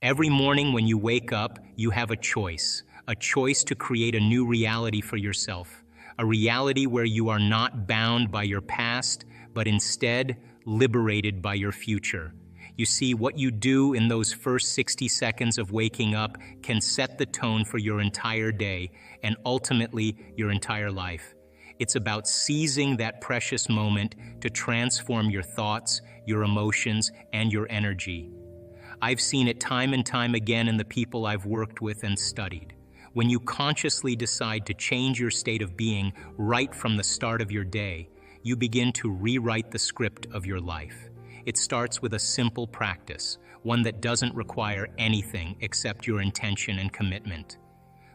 Every morning when you wake up, you have a choice to create a new reality for yourself, a reality where you are not bound by your past, but instead liberated by your future. You see, what you do in those first 60 seconds of waking up can set the tone for your entire day and ultimately your entire life. It's about seizing that precious moment to transform your thoughts, your emotions, and your energy. I've seen it time and time again in the people I've worked with and studied. When you consciously decide to change your state of being right from the start of your day, you begin to rewrite the script of your life. It starts with a simple practice, one that doesn't require anything except your intention and commitment.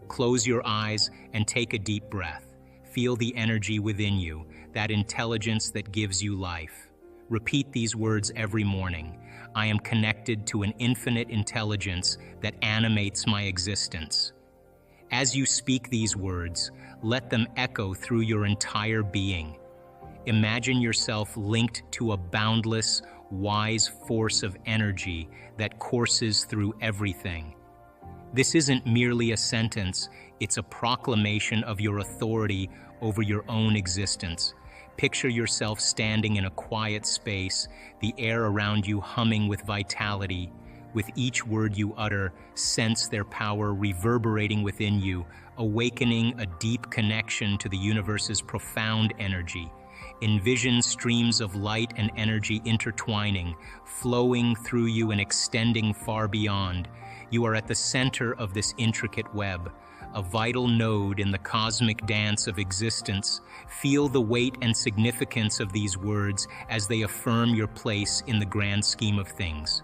Close your eyes and take a deep breath. Feel the energy within you, that intelligence that gives you life. Repeat these words every morning. I am connected to an infinite intelligence that animates my existence. As you speak these words, let them echo through your entire being. Imagine yourself linked to a boundless, wise force of energy that courses through everything. This isn't merely a sentence, it's a proclamation of your authority over your own existence. Picture yourself standing in a quiet space, the air around you humming with vitality. With each word you utter, sense their power reverberating within you, awakening a deep connection to the universe's profound energy. Envision streams of light and energy intertwining, flowing through you and extending far beyond. You are at the center of this intricate web, a vital node in the cosmic dance of existence. Feel the weight and significance of these words as they affirm your place in the grand scheme of things.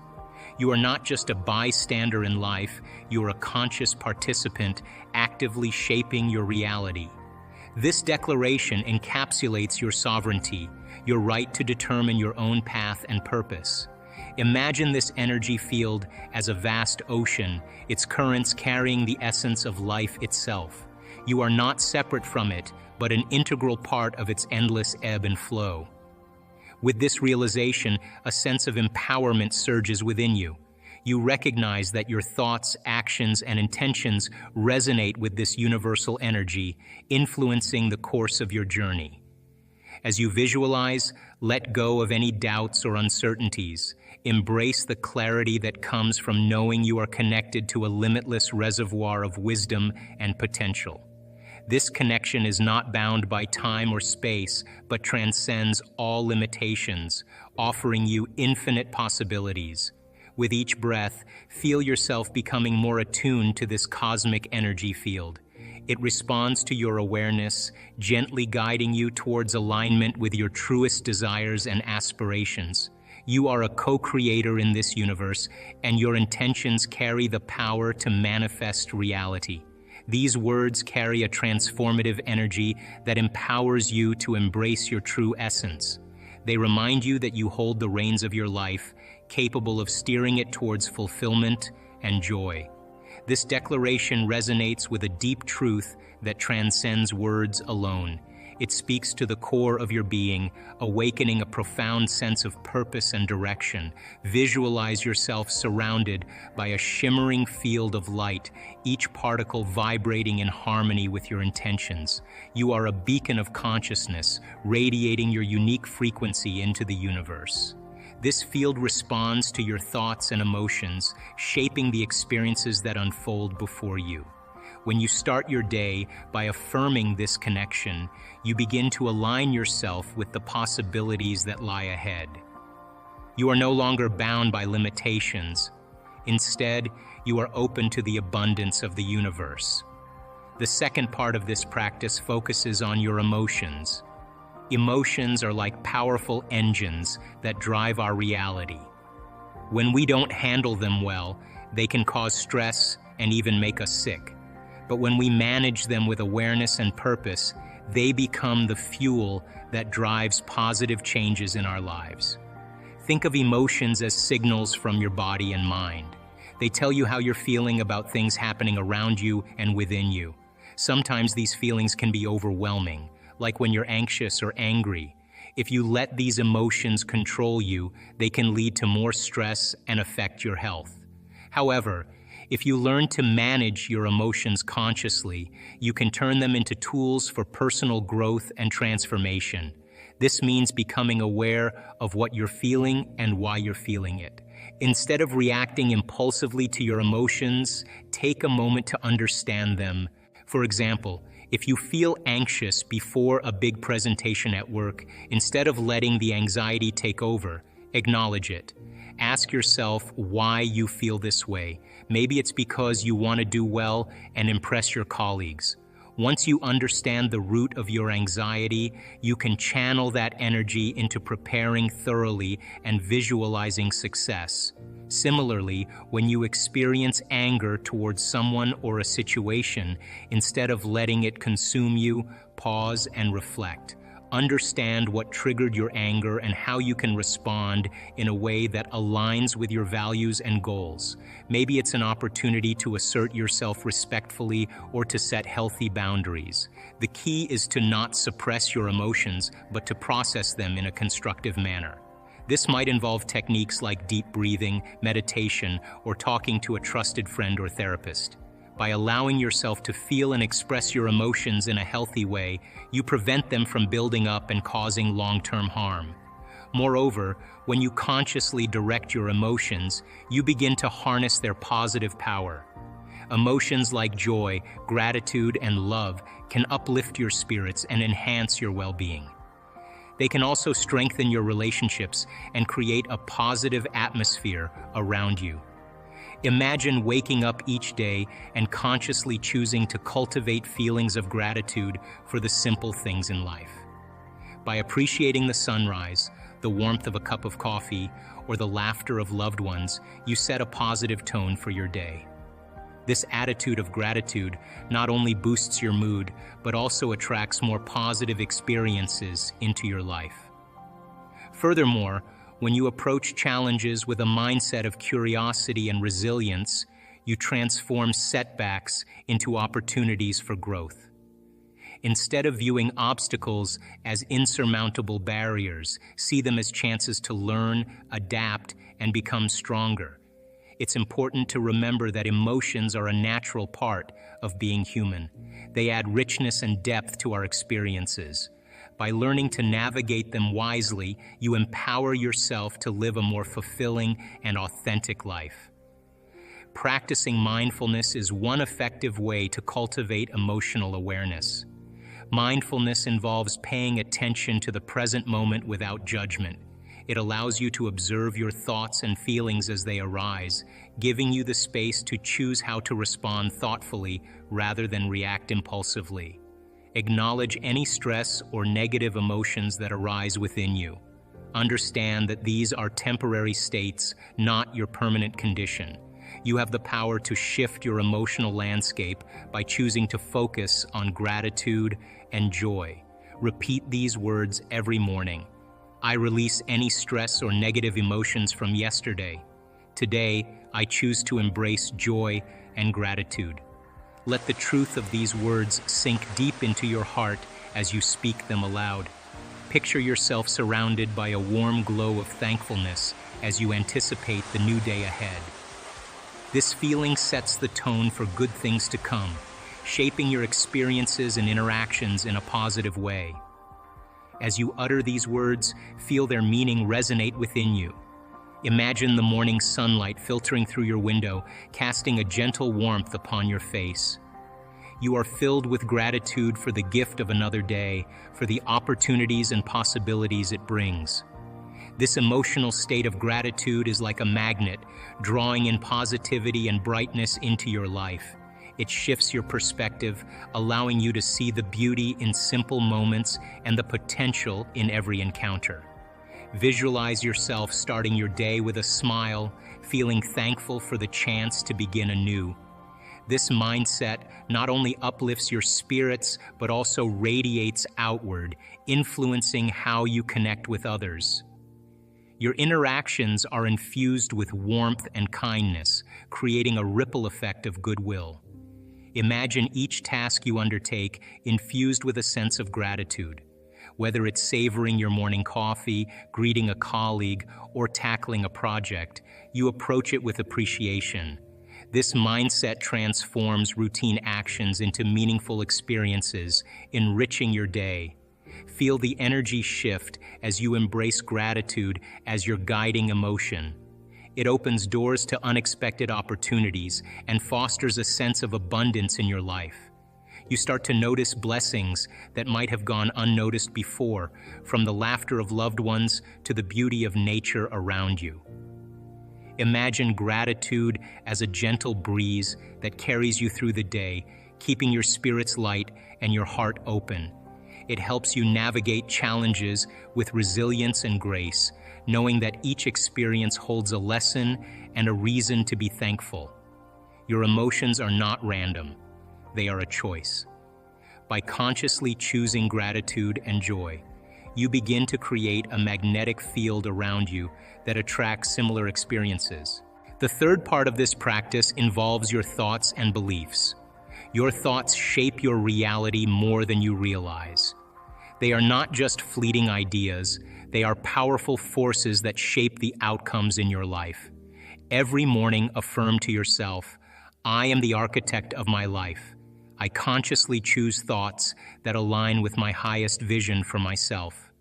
You are not just a bystander in life, you are a conscious participant actively shaping your reality. This declaration encapsulates your sovereignty, your right to determine your own path and purpose. Imagine this energy field as a vast ocean, its currents carrying the essence of life itself. You are not separate from it, but an integral part of its endless ebb and flow. With this realization, a sense of empowerment surges within you. You recognize that your thoughts, actions, and intentions resonate with this universal energy, influencing the course of your journey. As you visualize, let go of any doubts or uncertainties. Embrace the clarity that comes from knowing you are connected to a limitless reservoir of wisdom and potential. This connection is not bound by time or space, but transcends all limitations, offering you infinite possibilities. With each breath, feel yourself becoming more attuned to this cosmic energy field. It responds to your awareness, gently guiding you towards alignment with your truest desires and aspirations. You are a co-creator in this universe, and your intentions carry the power to manifest reality. These words carry a transformative energy that empowers you to embrace your true essence. They remind you that you hold the reins of your life, capable of steering it towards fulfillment and joy. This declaration resonates with a deep truth that transcends words alone. It speaks to the core of your being, awakening a profound sense of purpose and direction. Visualize yourself surrounded by a shimmering field of light, each particle vibrating in harmony with your intentions. You are a beacon of consciousness, radiating your unique frequency into the universe. This field responds to your thoughts and emotions, shaping the experiences that unfold before you. When you start your day by affirming this connection, you begin to align yourself with the possibilities that lie ahead. You are no longer bound by limitations. Instead, you are open to the abundance of the universe. The second part of this practice focuses on your emotions. Emotions are like powerful engines that drive our reality. When we don't handle them well, they can cause stress and even make us sick. But when we manage them with awareness and purpose, they become the fuel that drives positive changes in our lives. Think of emotions as signals from your body and mind. They tell you how you're feeling about things happening around you and within you. Sometimes these feelings can be overwhelming, like when you're anxious or angry. If you let these emotions control you, they can lead to more stress and affect your health. However, if you learn to manage your emotions consciously, you can turn them into tools for personal growth and transformation. This means becoming aware of what you're feeling and why you're feeling it. Instead of reacting impulsively to your emotions, take a moment to understand them. For example, if you feel anxious before a big presentation at work, instead of letting the anxiety take over, acknowledge it. Ask yourself why you feel this way. Maybe it's because you want to do well and impress your colleagues. Once you understand the root of your anxiety, you can channel that energy into preparing thoroughly and visualizing success. Similarly, when you experience anger towards someone or a situation, instead of letting it consume you, pause and reflect. Understand what triggered your anger and how you can respond in a way that aligns with your values and goals. Maybe it's an opportunity to assert yourself respectfully or to set healthy boundaries. The key is to not suppress your emotions, but to process them in a constructive manner. This might involve techniques like deep breathing, meditation, or talking to a trusted friend or therapist. By allowing yourself to feel and express your emotions in a healthy way, you prevent them from building up and causing long-term harm. Moreover, when you consciously direct your emotions, you begin to harness their positive power. Emotions like joy, gratitude, and love can uplift your spirits and enhance your well-being. They can also strengthen your relationships and create a positive atmosphere around you. Imagine waking up each day and consciously choosing to cultivate feelings of gratitude for the simple things in life. By appreciating the sunrise, the warmth of a cup of coffee, or the laughter of loved ones, you set a positive tone for your day. This attitude of gratitude not only boosts your mood, but also attracts more positive experiences into your life. Furthermore, when you approach challenges with a mindset of curiosity and resilience, you transform setbacks into opportunities for growth. Instead of viewing obstacles as insurmountable barriers, see them as chances to learn, adapt, and become stronger. It's important to remember that emotions are a natural part of being human. They add richness and depth to our experiences. By learning to navigate them wisely, you empower yourself to live a more fulfilling and authentic life. Practicing mindfulness is one effective way to cultivate emotional awareness. Mindfulness involves paying attention to the present moment without judgment. It allows you to observe your thoughts and feelings as they arise, giving you the space to choose how to respond thoughtfully rather than react impulsively. Acknowledge any stress or negative emotions that arise within you. Understand that these are temporary states, not your permanent condition. You have the power to shift your emotional landscape by choosing to focus on gratitude and joy. Repeat these words every morning. I release any stress or negative emotions from yesterday. Today, I choose to embrace joy and gratitude. Let the truth of these words sink deep into your heart as you speak them aloud. Picture yourself surrounded by a warm glow of thankfulness as you anticipate the new day ahead. This feeling sets the tone for good things to come, shaping your experiences and interactions in a positive way. As you utter these words, feel their meaning resonate within you. Imagine the morning sunlight filtering through your window, casting a gentle warmth upon your face. You are filled with gratitude for the gift of another day, for the opportunities and possibilities it brings. This emotional state of gratitude is like a magnet, drawing in positivity and brightness into your life. It shifts your perspective, allowing you to see the beauty in simple moments and the potential in every encounter. Visualize yourself starting your day with a smile, feeling thankful for the chance to begin anew. This mindset not only uplifts your spirits, but also radiates outward, influencing how you connect with others. Your interactions are infused with warmth and kindness, creating a ripple effect of goodwill. Imagine each task you undertake infused with a sense of gratitude. Whether it's savoring your morning coffee, greeting a colleague, or tackling a project, you approach it with appreciation. This mindset transforms routine actions into meaningful experiences, enriching your day. Feel the energy shift as you embrace gratitude as your guiding emotion. It opens doors to unexpected opportunities and fosters a sense of abundance in your life. You start to notice blessings that might have gone unnoticed before, from the laughter of loved ones to the beauty of nature around you. Imagine gratitude as a gentle breeze that carries you through the day, keeping your spirits light and your heart open. It helps you navigate challenges with resilience and grace, knowing that each experience holds a lesson and a reason to be thankful. Your emotions are not random. They are a choice. By consciously choosing gratitude and joy, you begin to create a magnetic field around you that attracts similar experiences. The third part of this practice involves your thoughts and beliefs. Your thoughts shape your reality more than you realize. They are not just fleeting ideas, they are powerful forces that shape the outcomes in your life. Every morning, affirm to yourself, "I am the architect of my life. I consciously choose thoughts that align with my highest vision for myself."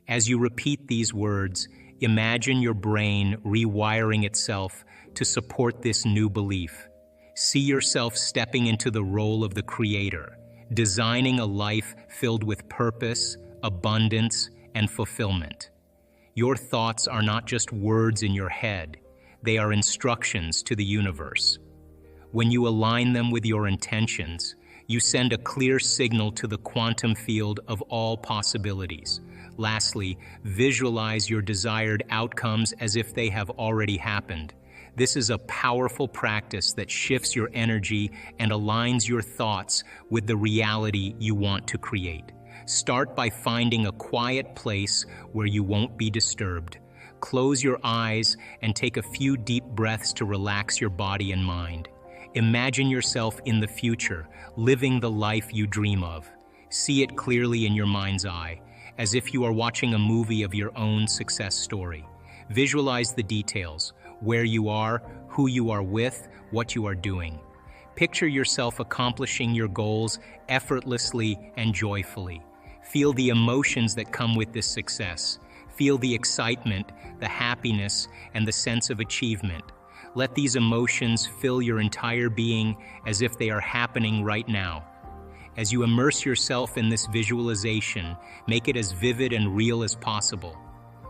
As you repeat these words, imagine your brain rewiring itself to support this new belief. See yourself stepping into the role of the creator, designing a life filled with purpose, abundance, and fulfillment. Your thoughts are not just words in your head, they are instructions to the universe. When you align them with your intentions, you send a clear signal to the quantum field of all possibilities. Lastly, visualize your desired outcomes as if they have already happened. This is a powerful practice that shifts your energy and aligns your thoughts with the reality you want to create. Start by finding a quiet place where you won't be disturbed. Close your eyes and take a few deep breaths to relax your body and mind. Imagine yourself in the future, living the life you dream of. See it clearly in your mind's eye, as if you are watching a movie of your own success story. Visualize the details, where you are, who you are with, what you are doing. Picture yourself accomplishing your goals effortlessly and joyfully. Feel the emotions that come with this success. Feel the excitement, the happiness, and the sense of achievement. Let these emotions fill your entire being as if they are happening right now. As you immerse yourself in this visualization, make it as vivid and real as possible.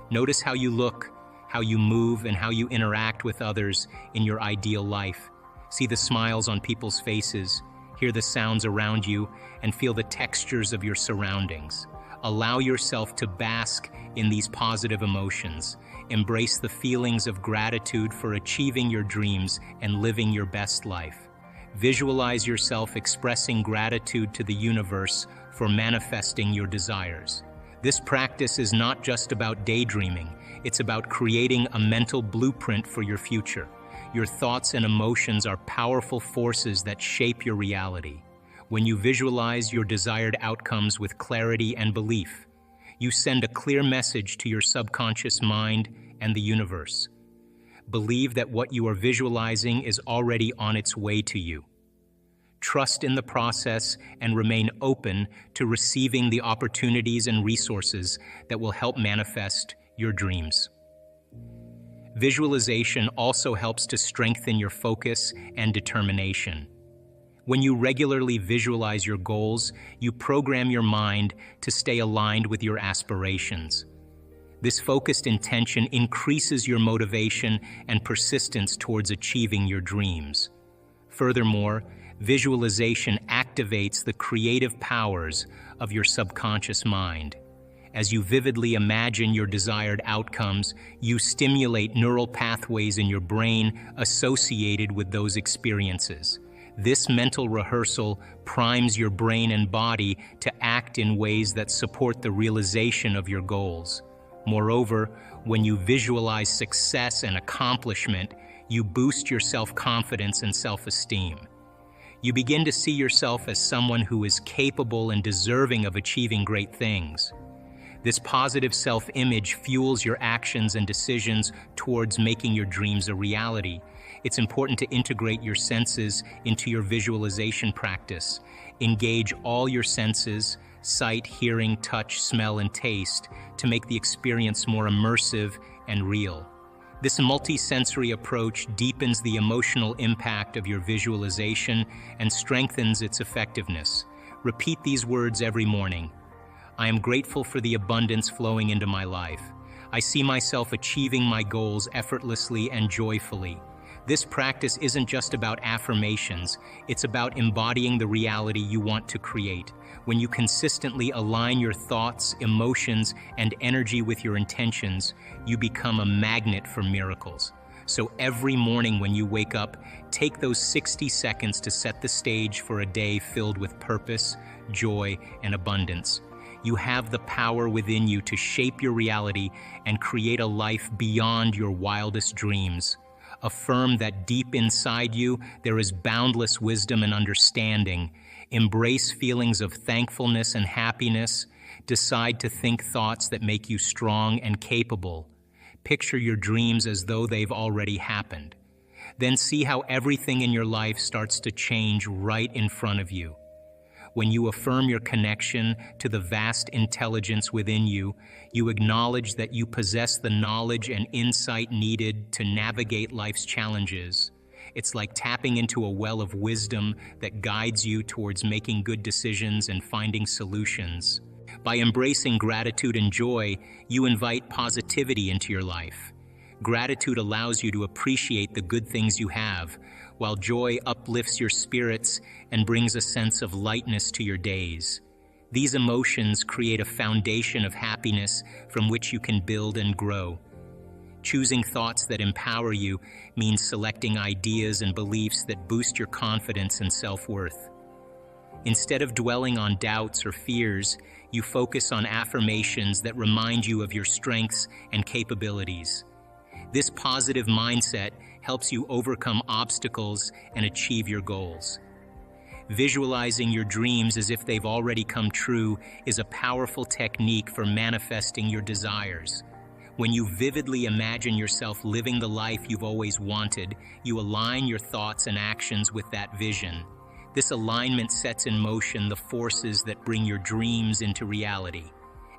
Notice how you look, how you move, and how you interact with others in your ideal life. See the smiles on people's faces, hear the sounds around you, and feel the textures of your surroundings. Allow yourself to bask in these positive emotions. Embrace the feelings of gratitude for achieving your dreams and living your best life. Visualize yourself expressing gratitude to the universe for manifesting your desires. This practice is not just about daydreaming, it's about creating a mental blueprint for your future. Your thoughts and emotions are powerful forces that shape your reality. When you visualize your desired outcomes with clarity and belief, you send a clear message to your subconscious mind and the universe. Believe that what you are visualizing is already on its way to you. Trust in the process and remain open to receiving the opportunities and resources that will help manifest your dreams. Visualization also helps to strengthen your focus and determination. When you regularly visualize your goals, you program your mind to stay aligned with your aspirations. This focused intention increases your motivation and persistence towards achieving your dreams. Furthermore, visualization activates the creative powers of your subconscious mind. As you vividly imagine your desired outcomes, you stimulate neural pathways in your brain associated with those experiences. This mental rehearsal primes your brain and body to act in ways that support the realization of your goals. Moreover, when you visualize success and accomplishment, you boost your self-confidence and self-esteem. You begin to see yourself as someone who is capable and deserving of achieving great things. This positive self-image fuels your actions and decisions towards making your dreams a reality. it's important to integrate your senses into your visualization practice. Engage all your senses, sight, hearing, touch, smell, and taste, to make the experience more immersive and real. This multi-sensory approach deepens the emotional impact of your visualization and strengthens its effectiveness. Repeat these words every morning. I am grateful for the abundance flowing into my life. I see myself achieving my goals effortlessly and joyfully. This practice isn't just about affirmations, it's about embodying the reality you want to create. When you consistently align your thoughts, emotions, and energy with your intentions, you become a magnet for miracles. So every morning when you wake up, take those 60 seconds to set the stage for a day filled with purpose, joy, and abundance. You have the power within you to shape your reality and create a life beyond your wildest dreams. Affirm that deep inside you there is boundless wisdom and understanding. Embrace feelings of thankfulness and happiness. Decide to think thoughts that make you strong and capable. Picture your dreams as though they've already happened. Then see how everything in your life starts to change right in front of you. When you affirm your connection to the vast intelligence within you, you acknowledge that you possess the knowledge and insight needed to navigate life's challenges. It's like tapping into a well of wisdom that guides you towards making good decisions and finding solutions. By embracing gratitude and joy, you invite positivity into your life. Gratitude allows you to appreciate the good things you have, while joy uplifts your spirits and brings a sense of lightness to your days. These emotions create a foundation of happiness from which you can build and grow. Choosing thoughts that empower you means selecting ideas and beliefs that boost your confidence and self-worth. Instead of dwelling on doubts or fears, you focus on affirmations that remind you of your strengths and capabilities. This positive mindset helps you overcome obstacles and achieve your goals. Visualizing your dreams as if they've already come true is a powerful technique for manifesting your desires. When you vividly imagine yourself living the life you've always wanted, you align your thoughts and actions with that vision. This alignment sets in motion the forces that bring your dreams into reality.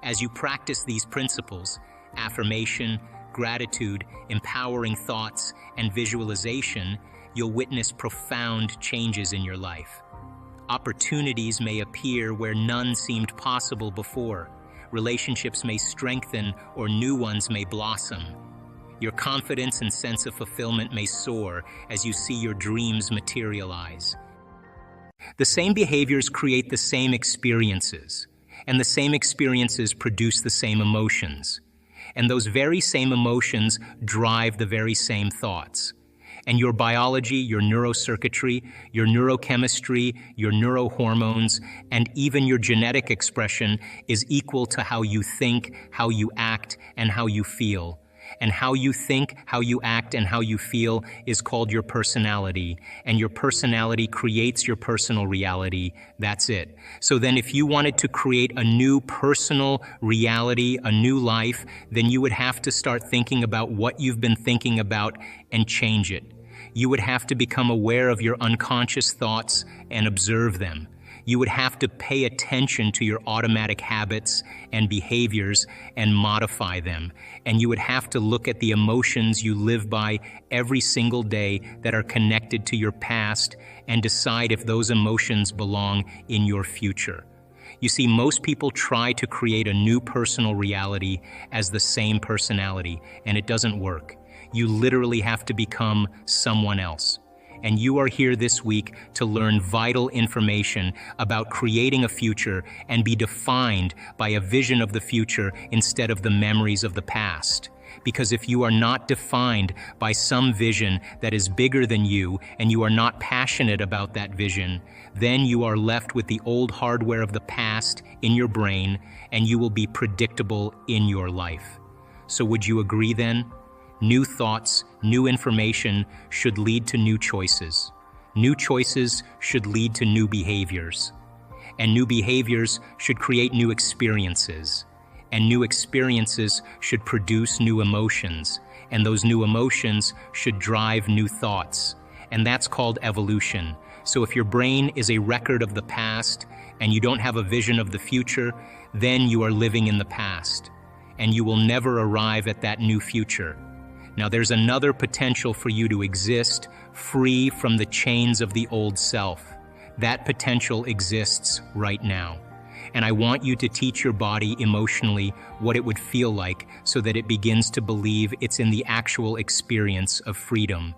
As you practice these principles, affirmation, gratitude, empowering thoughts, and visualization, you'll witness profound changes in your life. Opportunities may appear where none seemed possible before. Relationships may strengthen or new ones may blossom. Your confidence and sense of fulfillment may soar as you see your dreams materialize. The same behaviors create the same experiences, and the same experiences produce the same emotions. And those very same emotions drive the very same thoughts. And your biology, your neurocircuitry, your neurochemistry, your neurohormones, and even your genetic expression is equal to how you think, how you act, and how you feel. And how you think, how you act, and how you feel is called your personality. And your personality creates your personal reality. That's it. So then if you wanted to create a new personal reality, a new life, then you would have to start thinking about what you've been thinking about and change it. You would have to become aware of your unconscious thoughts and observe them. You would have to pay attention to your automatic habits and behaviors and modify them. And you would have to look at the emotions you live by every single day that are connected to your past and decide if those emotions belong in your future. You see, most people try to create a new personal reality as the same personality, and it doesn't work. You literally have to become someone else. And you are here this week to learn vital information about creating a future and be defined by a vision of the future instead of the memories of the past. Because if you are not defined by some vision that is bigger than you and you are not passionate about that vision, then you are left with the old hardware of the past in your brain and you will be predictable in your life. So would you agree then? New thoughts, new information should lead to new choices. New choices should lead to new behaviors. And new behaviors should create new experiences. And new experiences should produce new emotions. and those new emotions should drive new thoughts. And that's called evolution. So if your brain is a record of the past and you don't have a vision of the future, then you are living in the past, and you will never arrive at that new future. Now, there's another potential for you to exist free from the chains of the old self. That potential exists right now. And I want you to teach your body emotionally what it would feel like so that it begins to believe it's in the actual experience of freedom.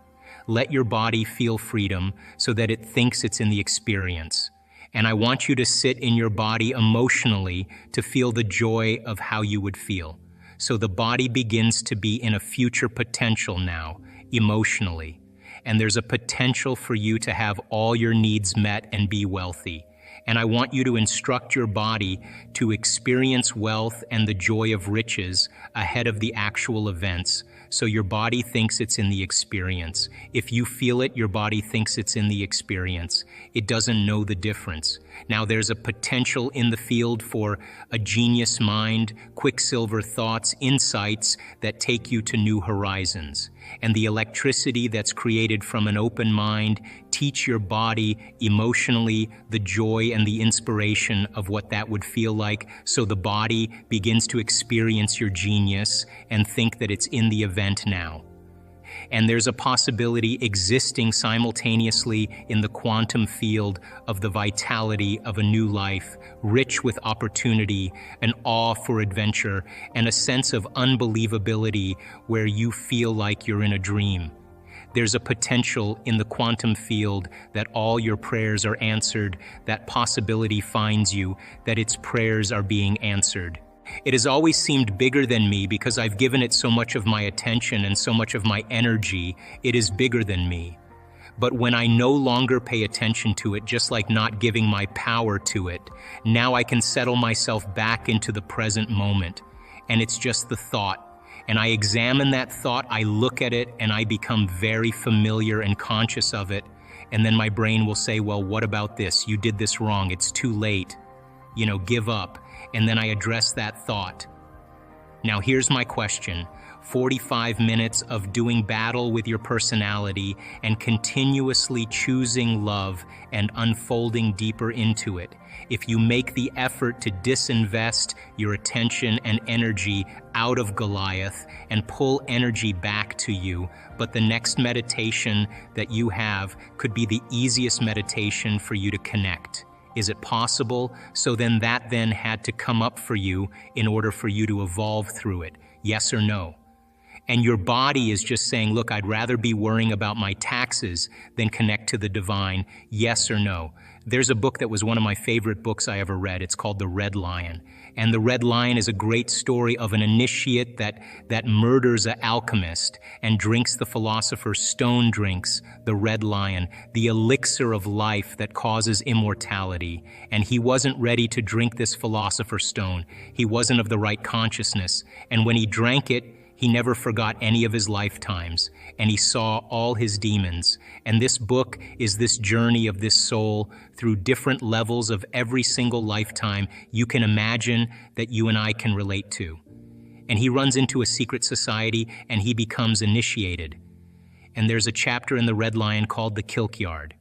Let your body feel freedom so that it thinks it's in the experience. And I want you to sit in your body emotionally to feel the joy of how you would feel. So the body begins to be in a future potential now, emotionally. And there's a potential for you to have all your needs met and be wealthy. And I want you to instruct your body to experience wealth and the joy of riches ahead of the actual events, so your body thinks it's in the experience. If you feel it, your body thinks it's in the experience. It doesn't know the difference. Now, there's a potential in the field for a genius mind, quicksilver thoughts, insights that take you to new horizons. And the electricity that's created from an open mind, teach your body emotionally the joy and the inspiration of what that would feel like, so the body begins to experience your genius and think that it's in the event now. And there's a possibility existing simultaneously in the quantum field of the vitality of a new life, rich with opportunity, an awe for adventure, and a sense of unbelievability where you feel like you're in a dream. There's a potential in the quantum field that all your prayers are answered. That possibility finds you, that its prayers are being answered. It has always seemed bigger than me because I've given it so much of my attention and so much of my energy. It is bigger than me. But when I no longer pay attention to it, just like not giving my power to it, now I can settle myself back into the present moment. And it's just the thought. And I examine that thought, I look at it, and I become very familiar and conscious of it. And then my brain will say, well, what about this? You did this wrong. It's too late. Give up. And then I address that thought. Now here's my question. 45 minutes of doing battle with your personality and continuously choosing love and unfolding deeper into it. If you make the effort to disinvest your attention and energy out of Goliath and pull energy back to you, but the next meditation that you have could be the easiest meditation for you to connect. Is it possible? So then that had to come up for you in order for you to evolve through it. Yes or no? And your body is just saying, look, I'd rather be worrying about my taxes than connect to the divine. Yes or no? There's a book that was one of my favorite books I ever read. It's called The Red Lion. And The Red Lion is a great story of an initiate that murders an alchemist and drinks the philosopher's stone drinks, the Red Lion, the elixir of life that causes immortality. And he wasn't ready to drink this philosopher's stone. He wasn't of the right consciousness. And when he drank it, he never forgot any of his lifetimes, and he saw all his demons. And this book is this journey of this soul through different levels of every single lifetime you can imagine that you and I can relate to. And he runs into a secret society, and he becomes initiated. And there's a chapter in The Red Lion called The Kilkyard.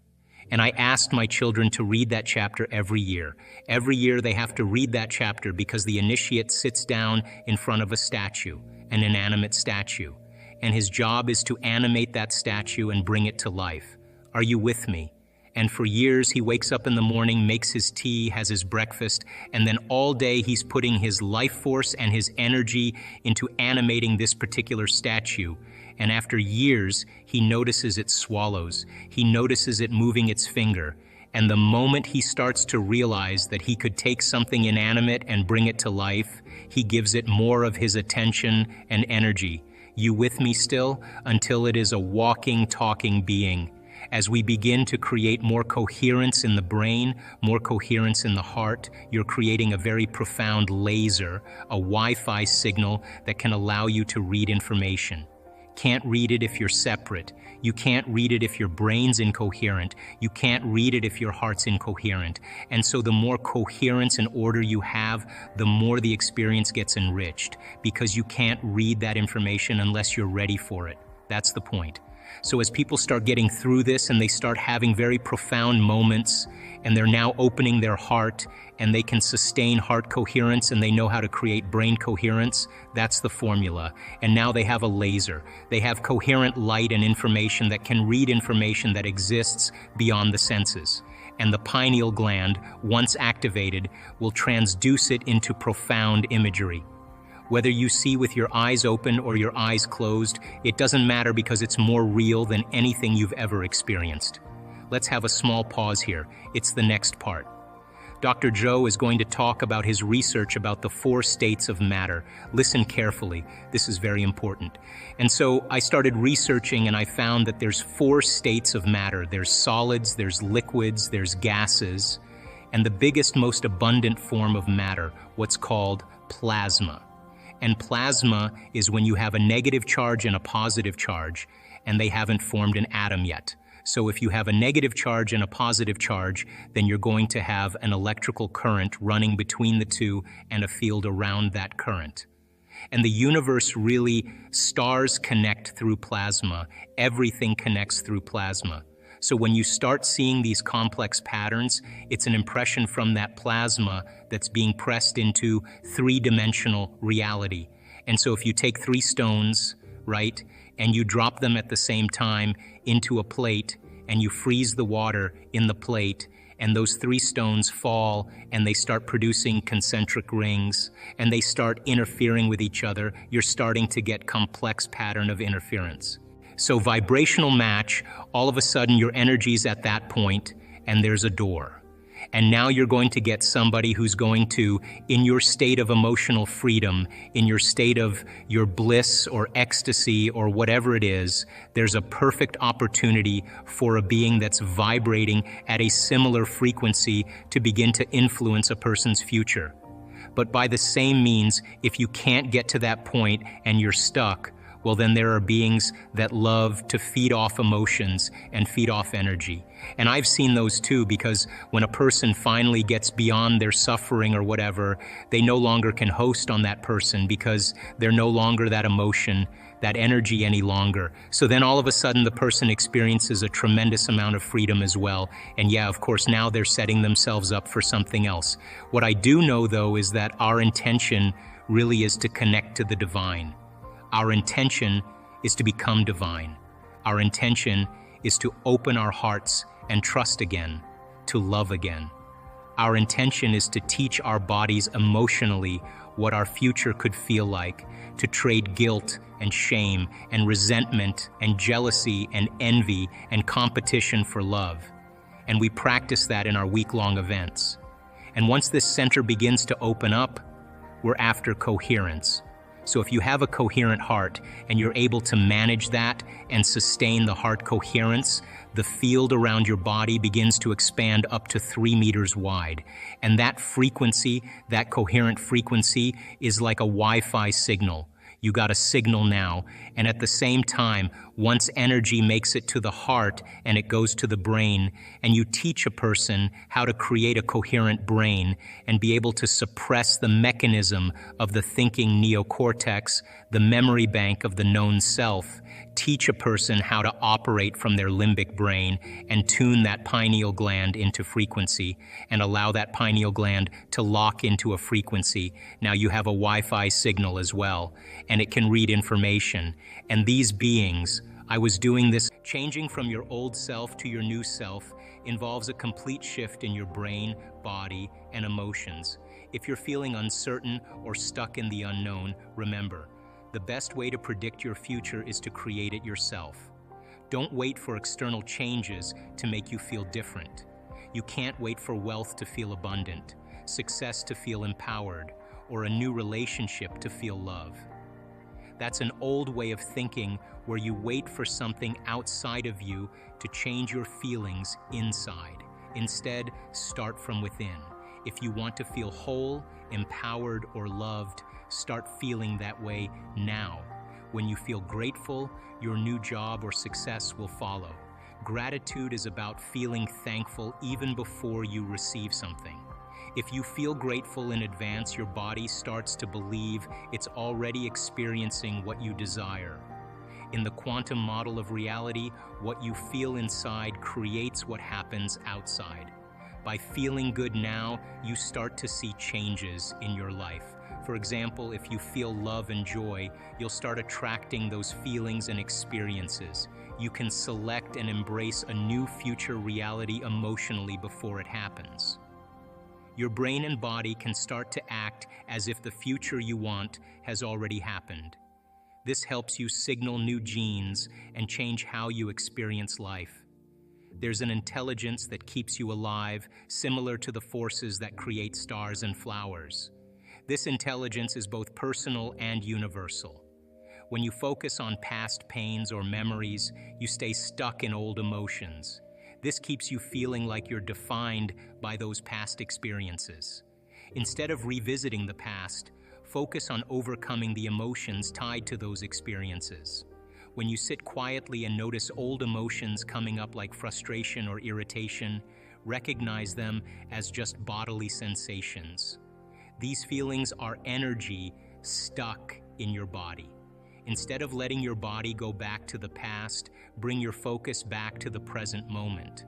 And I asked my children to read that chapter every year. Every year they have to read that chapter because the initiate sits down in front of a statue, an inanimate statue, and his job is to animate that statue and bring it to life. Are you with me? And for years he wakes up in the morning, makes his tea, has his breakfast, and then all day he's putting his life force and his energy into animating this particular statue. And after years, he notices it swallows. He notices it moving its finger. And the moment he starts to realize that he could take something inanimate and bring it to life, he gives it more of his attention and energy. You with me still? Until it is a walking, talking being. As we begin to create more coherence in the brain, more coherence in the heart, you're creating a very profound laser, a Wi-Fi signal that can allow you to read information. can't read it if you're separate. You can't read it if your brain's incoherent. You can't read it if your heart's incoherent. And so the more coherence and order you have, the more the experience gets enriched, because you can't read that information unless you're ready for it. That's the point. So as people start getting through this and they start having very profound moments, and they're now opening their heart, and they can sustain heart coherence, and they know how to create brain coherence, that's the formula. And now they have a laser. They have coherent light and information that can read information that exists beyond the senses. And the pineal gland, once activated, will transduce it into profound imagery. Whether you see with your eyes open or your eyes closed, it doesn't matter, because it's more real than anything you've ever experienced. Let's have a small pause here. It's the next part. Dr. Joe is going to talk about his research about the 4 states of matter. Listen carefully. This is very important. And so I started researching, and I found that there's 4 states of matter. There's solids, there's liquids, there's gases, and the biggest, most abundant form of matter, what's called plasma. And plasma is when you have a negative charge and a positive charge, and they haven't formed an atom yet. So if you have a negative charge and a positive charge, then you're going to have an electrical current running between the two and a field around that current. And the universe really, stars connect through plasma. Everything connects through plasma. So when you start seeing these complex patterns, it's an impression from that plasma that's being pressed into 3-dimensional reality. And so if you take 3 stones, right, and you drop them at the same time into a plate, and you freeze the water in the plate, and those 3 stones fall, and they start producing concentric rings, and they start interfering with each other, you're starting to get complex pattern of interference. So vibrational match, all of a sudden your energy's at that point, and there's a door. And now you're going to get somebody who's going to, in your state of emotional freedom, in your state of your bliss or ecstasy or whatever it is, there's a perfect opportunity for a being that's vibrating at a similar frequency to begin to influence a person's future. But by the same means, if you can't get to that point and you're stuck, well, then there are beings that love to feed off emotions and feed off energy. And I've seen those too, because when a person finally gets beyond their suffering or whatever, they no longer can host on that person, because they're no longer that emotion, that energy any longer. So then all of a sudden the person experiences a tremendous amount of freedom as well. And yeah, of course, now they're setting themselves up for something else. What I do know, though, is that our intention really is to connect to the divine. Our intention is to become divine. Our intention is to open our hearts and trust again, to love again. Our intention is to teach our bodies emotionally what our future could feel like, to trade guilt and shame and resentment and jealousy and envy and competition for love. And we practice that in our week-long events. And once this center begins to open up, we're after coherence. So if you have a coherent heart and you're able to manage that and sustain the heart coherence, the field around your body begins to expand up to 3 meters wide. And that frequency, that coherent frequency, is like a Wi-Fi signal. You got a signal now, and at the same time, once energy makes it to the heart and it goes to the brain, and you teach a person how to create a coherent brain and be able to suppress the mechanism of the thinking neocortex, the memory bank of the known self, teach a person how to operate from their limbic brain and tune that pineal gland into frequency and allow that pineal gland to lock into a frequency. Now you have a Wi-Fi signal as well, and it can read information. And these beings, I was doing this, changing from your old self to your new self involves a complete shift in your brain, body, and emotions. If you're feeling uncertain or stuck in the unknown, remember, the best way to predict your future is to create it yourself. Don't wait for external changes to make you feel different. You can't wait for wealth to feel abundant, success to feel empowered, or a new relationship to feel love. That's an old way of thinking where you wait for something outside of you to change your feelings inside. Instead, start from within. If you want to feel whole, empowered, or loved, start feeling that way now. When you feel grateful, your new job or success will follow. Gratitude is about feeling thankful even before you receive something. If you feel grateful in advance, your body starts to believe it's already experiencing what you desire. In the quantum model of reality, what you feel inside creates what happens outside. By feeling good now, you start to see changes in your life. For example, if you feel love and joy, you'll start attracting those feelings and experiences. You can select and embrace a new future reality emotionally before it happens. Your brain and body can start to act as if the future you want has already happened. This helps you signal new genes and change how you experience life. There's an intelligence that keeps you alive, similar to the forces that create stars and flowers. This intelligence is both personal and universal. When you focus on past pains or memories, you stay stuck in old emotions. This keeps you feeling like you're defined by those past experiences. Instead of revisiting the past, focus on overcoming the emotions tied to those experiences. When you sit quietly and notice old emotions coming up like frustration or irritation, recognize them as just bodily sensations. These feelings are energy stuck in your body. Instead of letting your body go back to the past, bring your focus back to the present moment.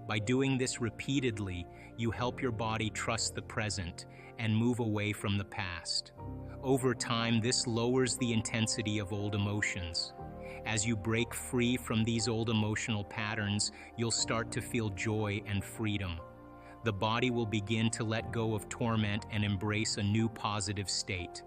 By doing this repeatedly, you help your body trust the present and move away from the past. Over time, this lowers the intensity of old emotions. As you break free from these old emotional patterns, you'll start to feel joy and freedom. The body will begin to let go of torment and embrace a new positive state.